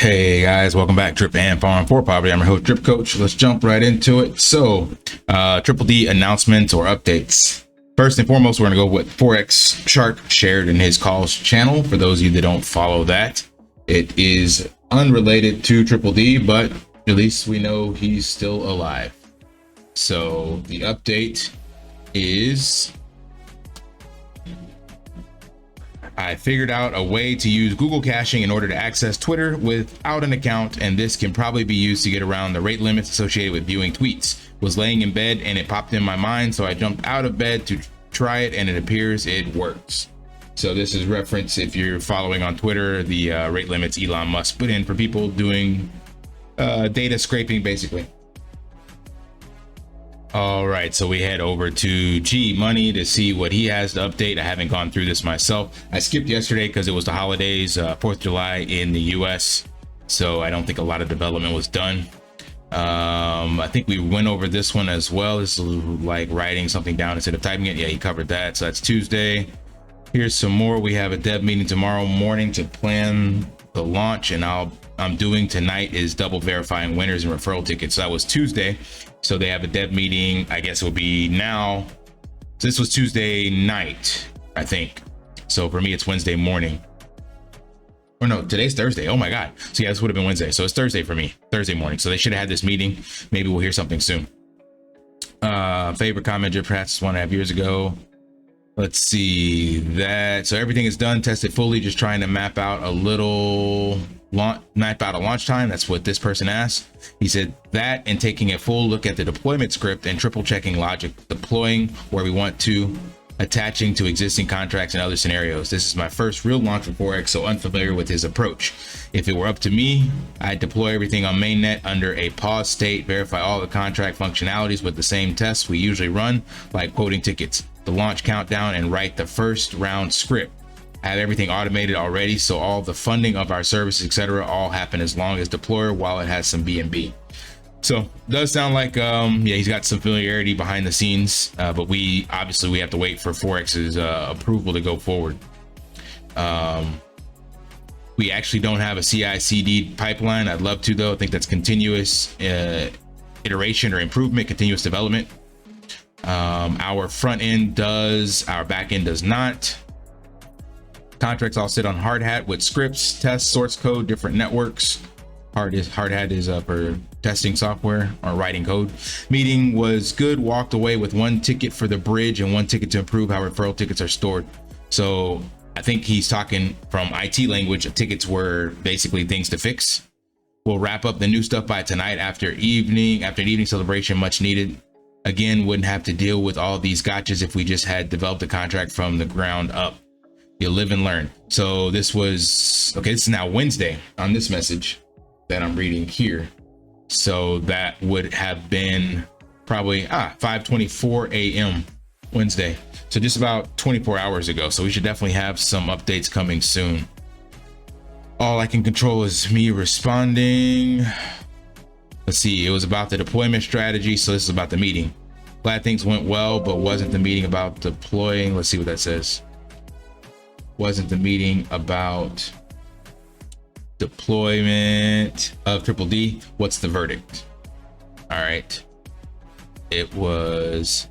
Hey guys, welcome back. Drip and Farm for Poverty. I'm your host, Drip Coach. Let's jump right into it. So, Triple D announcements or updates. First and foremost, we're going to go with Forex Shark shared in his calls channel. For those of you that don't follow that, it is unrelated to Triple D, but at least we know he's still alive. So the update is, I figured out a way to use Google caching in order to access Twitter without an account, and this can probably be used to get around the rate limits associated with viewing tweets. Was laying in bed and it popped in my mind, so I jumped out of bed to try it, and it appears it works. So this is reference, if you're following on Twitter, the rate limits Elon Musk put in for people doing data scraping, basically. All right, so we head over to G Money to see what he has to update. I haven't gone through this myself. I skipped yesterday because it was the holidays, 4th of July in the US, so I don't think a lot of development was done. I think we went over this one as well. This is like writing something down instead of typing it. Yeah, he covered that. So that's Tuesday. Here's some more. We have a dev meeting tomorrow morning to plan the launch, and I'm doing tonight is double verifying winners and referral tickets. So that was Tuesday. So they have a dev meeting, I guess it will be now. So this was Tuesday night, I think. So for me, it's Wednesday morning. Or no, today's Thursday. Oh my God. So yeah, this would have been Wednesday. So it's Thursday for me, Thursday morning. So they should have had this meeting. Maybe we'll hear something soon. Favorite comment, Drip Hats 1.5 years ago. Let's see that. So everything is done, tested fully, just trying to map out a launch time. That's what this person asked. He said that, and taking a full look at the deployment script and triple checking logic, deploying where we want to, attaching to existing contracts and other scenarios. This is my first real launch with Forex, so unfamiliar with his approach. If it were up to me, I'd deploy everything on mainnet under a pause state, verify all the contract functionalities with the same tests we usually run, like quoting tickets, the launch countdown, and write the first round script. I have everything automated already, so all the funding of our services, etc., all happen as long as deployer while it has some BNB. So does sound like yeah, he's got some familiarity behind the scenes, but we obviously have to wait for Forex's approval to go forward. We actually don't have a CI/CD pipeline. I'd love to, though. I think that's continuous iteration or improvement, continuous development. Our front end does, our back end does not. Contracts all sit on hard hat with scripts, tests, source code, different networks. Hard hat is for testing software or writing code. Meeting was good. Walked away with 1 ticket for the bridge and 1 ticket to improve how referral tickets are stored. So I think he's talking from IT language. Tickets were basically things to fix. We'll wrap up the new stuff by tonight after an evening celebration, much needed. Again, wouldn't have to deal with all these gotchas if we just had developed a contract from the ground up. You'll live and learn. So this was, okay, this is now Wednesday on this message that I'm reading here. So that would have been probably 5:24 a.m. Wednesday. So just about 24 hours ago. So we should definitely have some updates coming soon. All I can control is me responding. Let's see, it was about the deployment strategy. So this is about the meeting. Glad things went well, but wasn't the meeting about deploying? Let's see what that says. Wasn't the meeting about deployment of Triple D? What's the verdict? All right. It was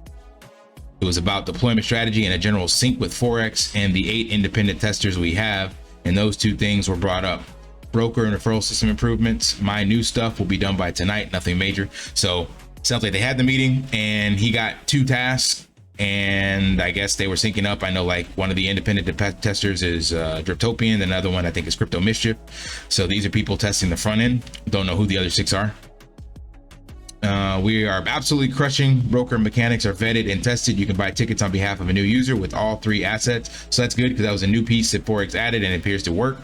about deployment strategy and a general sync with Forex and the 8 independent testers we have. And those 2 things were brought up. Broker and referral system improvements. My new stuff will be done by tonight, nothing major. So sounds like they had the meeting and he got 2 tasks, and I guess they were syncing up. I know like one of the independent testers is Driptopian, another one I think is Crypto Mischief. So these are people testing the front end. Don't know who the other 6 are. We are absolutely crushing. Broker mechanics are vetted and tested. You can buy tickets on behalf of a new user with all 3 assets. So that's good because that was a new piece that Forex added and it appears to work.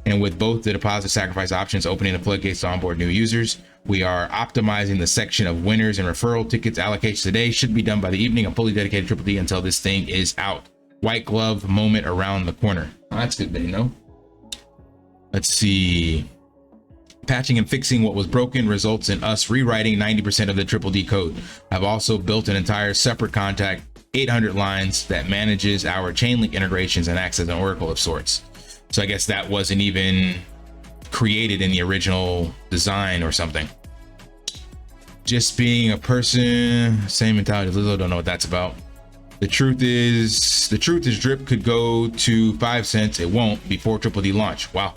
And with both the deposit sacrifice options opening the floodgates to onboard new users, we are optimizing the section of winners and referral tickets allocations today. Should be done by the evening. I'm fully dedicated to Triple D until this thing is out. White glove moment around the corner. Oh, that's good, you know. Let's see. Patching and fixing what was broken results in us rewriting 90% of the Triple D code. I've also built an entire separate contact, 800 lines that manages our chain link integrations and acts as an oracle of sorts. So I guess that wasn't even created in the original design or something. Just being a person, same mentality. Lilo don't know what that's about. The truth is drip could go to 5 cents. It won't before Triple D launch. Wow,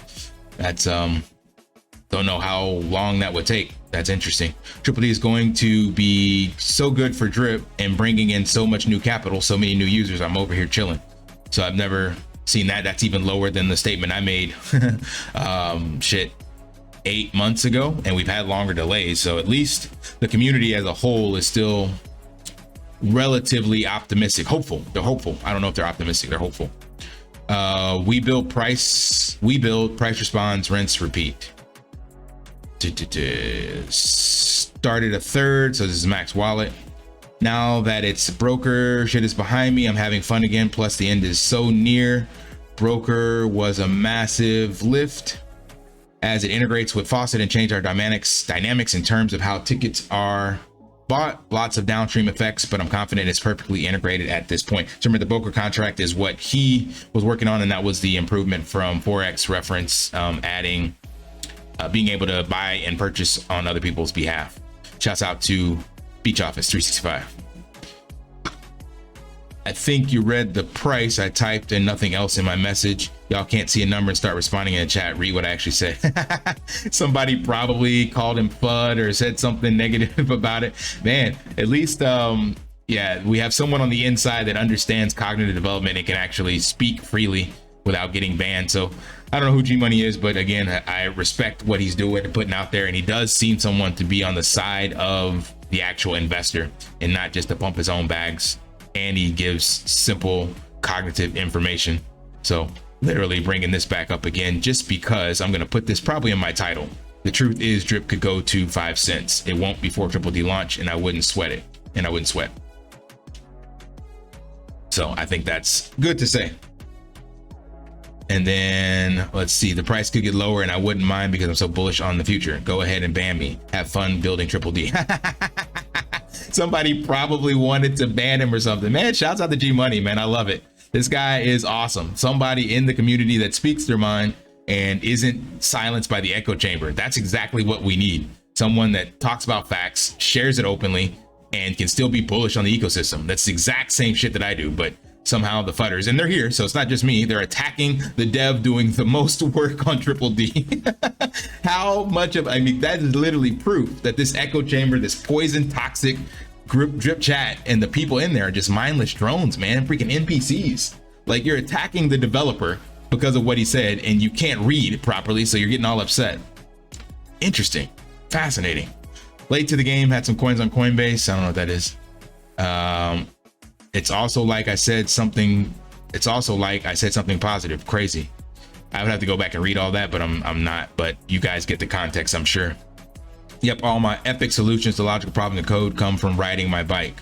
that's don't know how long that would take. That's interesting. Triple D is going to be so good for drip and bringing in so much new capital, so many new users. I'm over here chilling. So I've never seen that. That's even lower than the statement I made shit 8 months ago, and we've had longer delays. So at least the community as a whole is still relatively optimistic, hopeful. They're hopeful. I don't know if they're optimistic, they're hopeful. We build, price responds, rinse, repeat. Started a third, so this is Max Wallet. Now that it's broker shit is behind me, I'm having fun again, plus the end is so near. Broker was a massive lift as it integrates with Faucet and change our dynamics in terms of how tickets are bought. Lots of downstream effects, but I'm confident it's perfectly integrated at this point. So remember, the broker contract is what he was working on, and that was the improvement from Forex reference, adding being able to buy and purchase on other people's behalf. Shouts out to Beach Office 365. I think you read the price. I typed in nothing else in my message. Y'all can't see a number and start responding in the chat. Read what I actually said. Somebody probably called him FUD or said something negative about it. Man, at least, yeah, we have someone on the inside that understands cognitive development and can actually speak freely without getting banned. So I don't know who G Money is, but again, I respect what he's doing and putting out there. And he does seem someone to be on the side of the actual investor and not just to pump his own bags. And he gives simple cognitive information. So literally bringing this back up again, just because I'm going to put this probably in my title. The truth is drip could go to 5 cents. It won't before Triple D launch, and I wouldn't sweat it. And I wouldn't sweat. So I think that's good to say. And then let's see, the price could get lower and I wouldn't mind because I'm so bullish on the future. Go ahead and ban me. Have fun building Triple D. Somebody probably wanted to ban him or something. Man, shouts out to G Money, man. I love it. This guy is awesome. Somebody in the community that speaks their mind and isn't silenced by the echo chamber. That's exactly what we need. Someone that talks about facts, shares it openly, and can still be bullish on the ecosystem. That's the exact same shit that I do, but somehow the FUDders, and they're here, so it's not just me, they're attacking the dev doing the most work on Triple D. How much of, I mean, that is literally proof that this echo chamber, this poison toxic drip chat, and the people in there are just mindless drones, man, freaking NPCs. Like, you're attacking the developer because of what he said, and you can't read properly, so you're getting all upset. Interesting, fascinating. Late to the game, had some coins on Coinbase. I don't know what that is. It's also like I said something. It's also like I said something positive. Crazy. I would have to go back and read all that, but I'm not. But you guys get the context, I'm sure. Yep, all my epic solutions to logical problem and code come from riding my bike.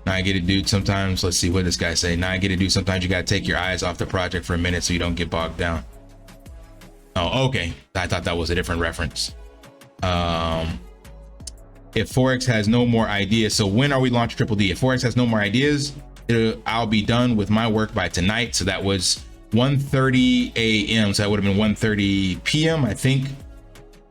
Now I get it, dude. Sometimes, let's see what this guy say. Now I get it, dude. Sometimes you gotta take your eyes off the project for a minute so you don't get bogged down. Oh, okay. I thought that was a different reference. If Forex has no more ideas, so when are we launching Triple D? If Forex has no more ideas, I'll be done with my work by tonight. So that was 1:30 a.m. So that would have been 1:30 p.m. I think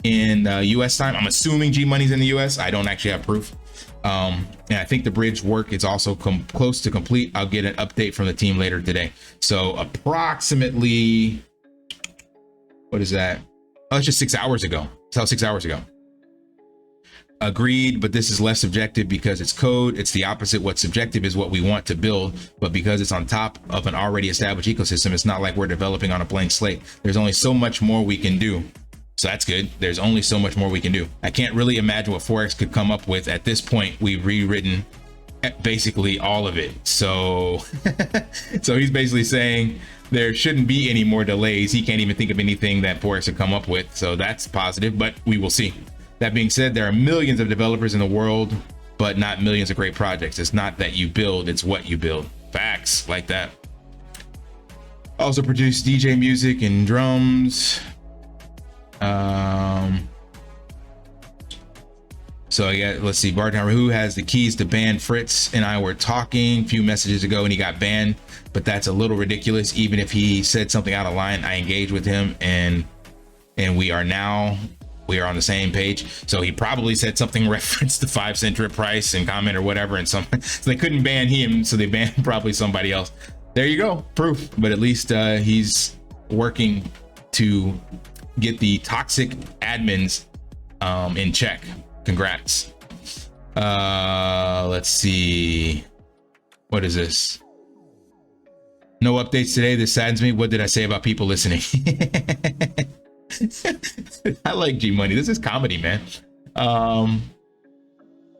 in US time. I'm assuming G Money's in the US. I don't actually have proof. And I think the bridge work is also close to complete. I'll get an update from the team later today. So approximately, what is that? Oh, it's just 6 hours ago. So 6 hours ago. Agreed, but this is less subjective because it's code. It's the opposite. What's subjective is what we want to build, but because it's on top of an already established ecosystem, it's not like we're developing on a blank slate. There's only so much more we can do. So that's good. There's only so much more we can do. I can't really imagine what Forex could come up with. At this point, we've rewritten basically all of it. So, so he's basically saying there shouldn't be any more delays. He can't even think of anything that Forex could come up with. So that's positive, but we will see. That being said, there are millions of developers in the world, but not millions of great projects. It's not that you build, it's what you build. Facts like that. Also produce DJ music and drums. So yeah, let's see. Bartender who has the keys to ban Fritz and I were talking a few messages ago and he got banned, but that's a little ridiculous. Even if he said something out of line, I engaged with him and and we are on the same page. So he probably said something referenced the 5-cent drip price and comment or whatever, and so they couldn't ban him, so they banned probably somebody else. There you go, proof. But at least he's working to get the toxic admins in check. Congrats. Let's see, what is this? No updates today. This saddens me. What did I say about people listening? I like G Money. This is comedy, man.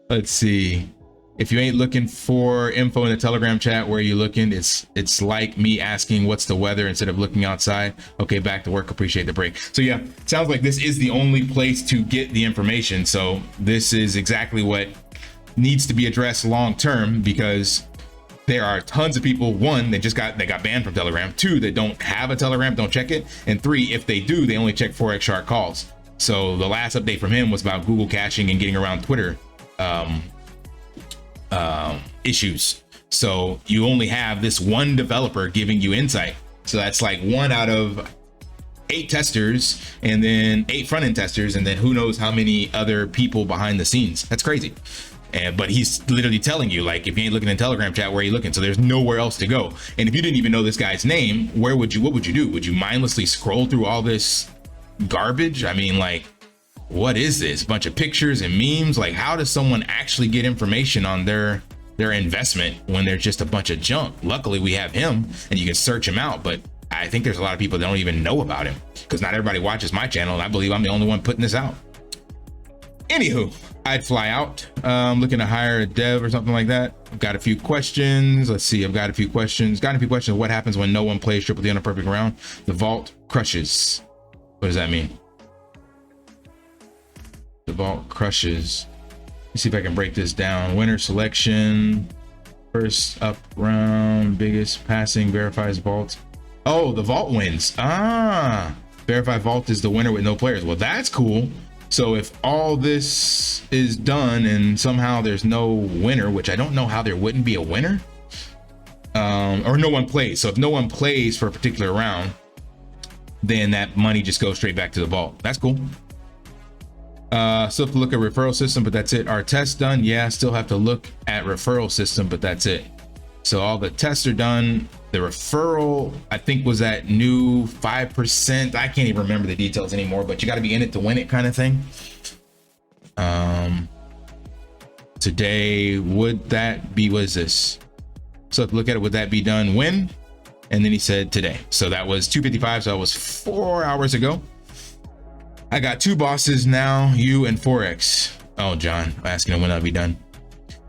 Let's see. If you ain't looking for info in the Telegram chat, where are you looking? It's like me asking what's the weather instead of looking outside. Okay, back to work. Appreciate the break. So yeah, sounds like this is the only place to get the information. So this is exactly what needs to be addressed long term, because there are tons of people. One, they got banned from Telegram. Two, they don't have a Telegram, don't check it. And three, if they do, they only check Forex Shark calls. So the last update from him was about Google caching and getting around Twitter issues. So you only have this one developer giving you insight. So that's like 1 out of 8 testers, and then 8 front-end testers, and then who knows how many other people behind the scenes. That's crazy. But he's literally telling you, like, if you ain't looking in Telegram chat, where are you looking? So there's nowhere else to go. And if you didn't even know this guy's name, what would you do? Would you mindlessly scroll through all this garbage? I mean, like, what is this? A bunch of pictures and memes? Like, how does someone actually get information on their investment when there's just a bunch of junk? Luckily we have him and you can search him out, but I think there's a lot of people that don't even know about him, because not everybody watches my channel, and I believe I'm the only one putting this out. Anywho, I'd fly out. Looking to hire a dev or something like that. I've got a few questions. Let's see. I've got a few questions. What happens when no one plays Triple D on a perfect round? The vault crushes. What does that mean? The vault crushes. Let's see if I can break this down. Winner selection. First up round. Biggest passing verifies vault. Oh, the vault wins. Verify vault is the winner with no players. Well, that's cool. So if all this is done and somehow there's no winner, which I don't know how there wouldn't be a winner, or no one plays. So if no one plays for a particular round, then that money just goes straight back to the vault. That's cool. Still have to look at referral system, but that's it. Our test done. Yeah, still have to look at referral system, but that's it. So all the tests are done. The referral, I think, was that new 5%. I can't even remember the details anymore, but you got to be in it to win it kind of thing. Today, would that be, what is this? So if you look at it, would that be done when? And then he said today. So that was 2:55. So that was 4 hours ago. I got 2 bosses now, you and Forex. Oh, John, asking him when that'll be done.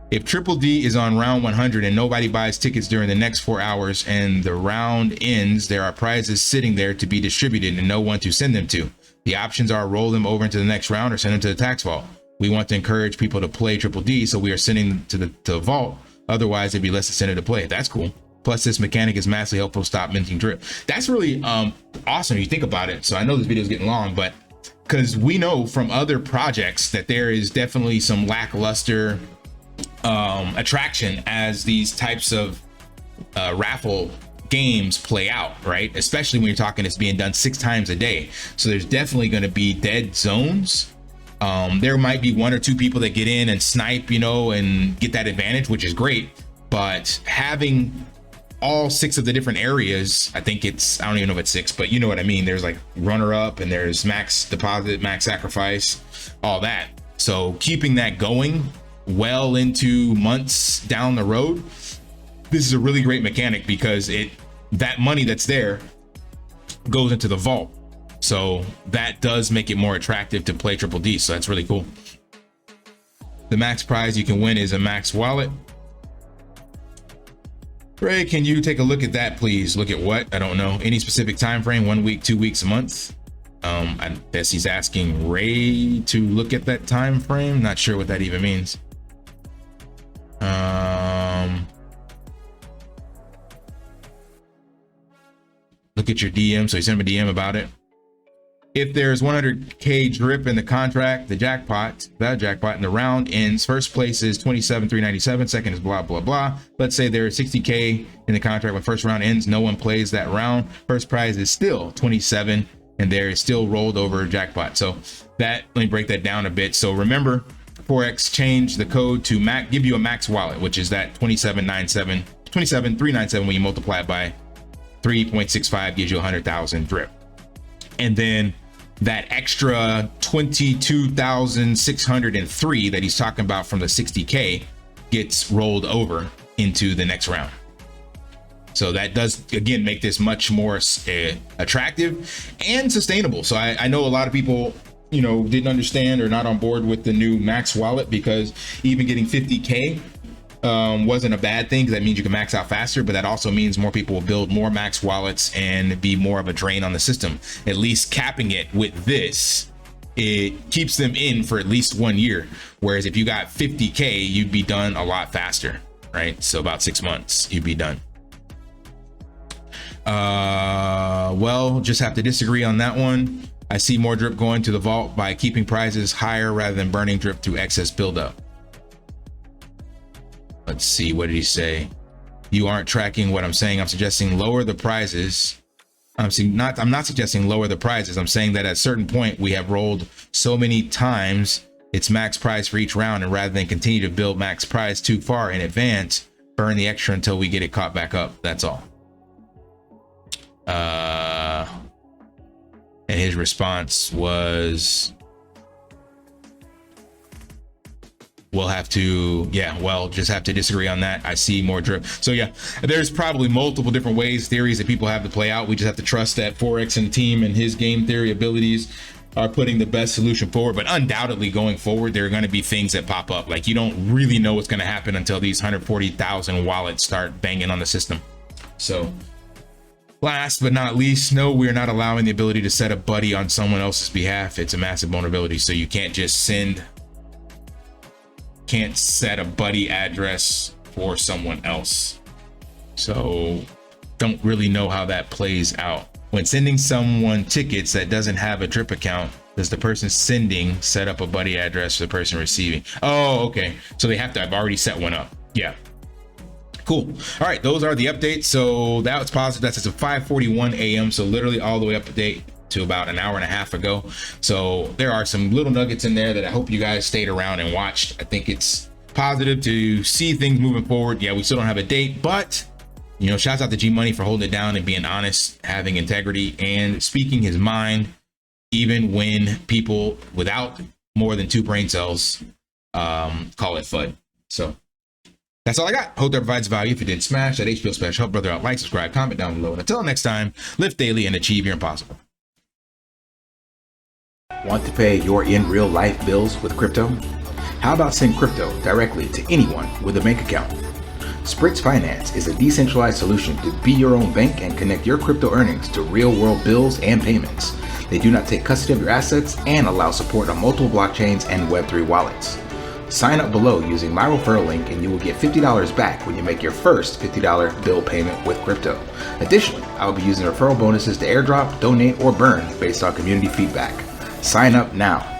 If Triple D is on round 100 and nobody buys tickets during the next 4 hours and the round ends, there are prizes sitting there to be distributed and no one to send them to. The options are roll them over into the next round or send them to the tax vault. We want to encourage people to play Triple D, so we are sending them to the vault. Otherwise, it'd be less incentive to play. That's cool. Plus, this mechanic is massively helpful to stop minting drip. That's really awesome if you think about it. So I know this video is getting long, but because we know from other projects that there is definitely some lackluster attraction as these types of raffle games play out, right? Especially when you're talking it's being done 6 times a day. So there's definitely going to be dead zones. There might be 1 or 2 people that get in and snipe, you know, and get that advantage, which is great. But having all 6 of the different areas, I think it's, I don't even know if it's 6, but you know what I mean. There's like runner up and there's max deposit, max sacrifice, all that. So keeping that going well into months down the road, this is a really great mechanic, because that money that's there goes into the vault. So that does make it more attractive to play Triple D. So that's really cool. The max prize you can win is a max wallet. Ray, can you take a look at that, please? Look at what? I don't know. Any specific time frame? 1 week, 2 weeks, a month? I guess he's asking Ray to look at that time frame. Not sure what that even means. Look at your DM. So he sent him a DM about it. If there's 100K drip in the contract, the jackpot, and the round ends, first place is 27,397, second is blah, blah, blah. Let's say there's 60K in the contract. When first round ends, no one plays that round. First prize is still 27, and there is still rolled over jackpot. So that, let me break that down a bit. So remember, Forex changed the code to give you a max wallet, which is that 27397 when you multiply it by 3.65 gives you 100,000 drip. And then that extra 22,603 that he's talking about from the 60K gets rolled over into the next round. So that does, again, make this much more attractive and sustainable. So I know a lot of people, you know, didn't understand or not on board with the new max wallet, because even getting 50K wasn't a bad thing, because that means you can max out faster, but that also means more people will build more max wallets and be more of a drain on the system. At least capping it with this, it keeps them in for at least 1 year. Whereas if you got 50K, you'd be done a lot faster, right? So about 6 months, you'd be done. Well, just have to disagree on that one. I see more drip going to the vault by keeping prices higher rather than burning drip through excess buildup. Let's see, what did he say? You aren't tracking what I'm saying. I'm suggesting lower the prices. I'm not suggesting lower the prices. I'm saying that at a certain point we have rolled so many times it's max price for each round, and rather than continue to build max price too far in advance, burn the extra until we get it caught back up. That's all. And his response was, we'll have to, yeah, well, just have to disagree on that. I see more drip. So yeah, there's probably multiple different theories that people have to play out. We just have to trust that Forex and team and his game theory abilities are putting the best solution forward. But undoubtedly going forward, there are going to be things that pop up. Like, you don't really know what's going to happen until these 140,000 wallets start banging on the system. So last but not least, no, we're not allowing the ability to set a buddy on someone else's behalf. It's a massive vulnerability. So you can't just set a buddy address for someone else. So don't really know how that plays out. When sending someone tickets that doesn't have a drip account, does the person sending set up a buddy address for the person receiving? Oh, okay. So they have to have already set one up. Yeah. Cool. All right, those are the updates. So that was positive. That's at 5:41 a.m. So literally all the way up to date to about an hour and a half ago. So there are some little nuggets in there that I hope you guys stayed around and watched. I think it's positive to see things moving forward. Yeah, we still don't have a date, but you know, shouts out to G Money for holding it down and being honest, having integrity, and speaking his mind, even when people without more than 2 brain cells call it FUD. So that's all I got. Hope that provides value. If you did, smash that HPO special. Help brother out. Like, subscribe, comment down below. And until next time, live daily and achieve your impossible. Want to pay your in real life bills with crypto? How about send crypto directly to anyone with a bank account? SPRITZ Finance is a decentralized solution to be your own bank and connect your crypto earnings to real world bills and payments. They do not take custody of your assets and allow support on multiple blockchains and Web3 wallets. Sign up below using my referral link and you will get $50 back when you make your first $50 bill payment with crypto. Additionally, I will be using referral bonuses to airdrop, donate, or burn based on community feedback. Sign up now.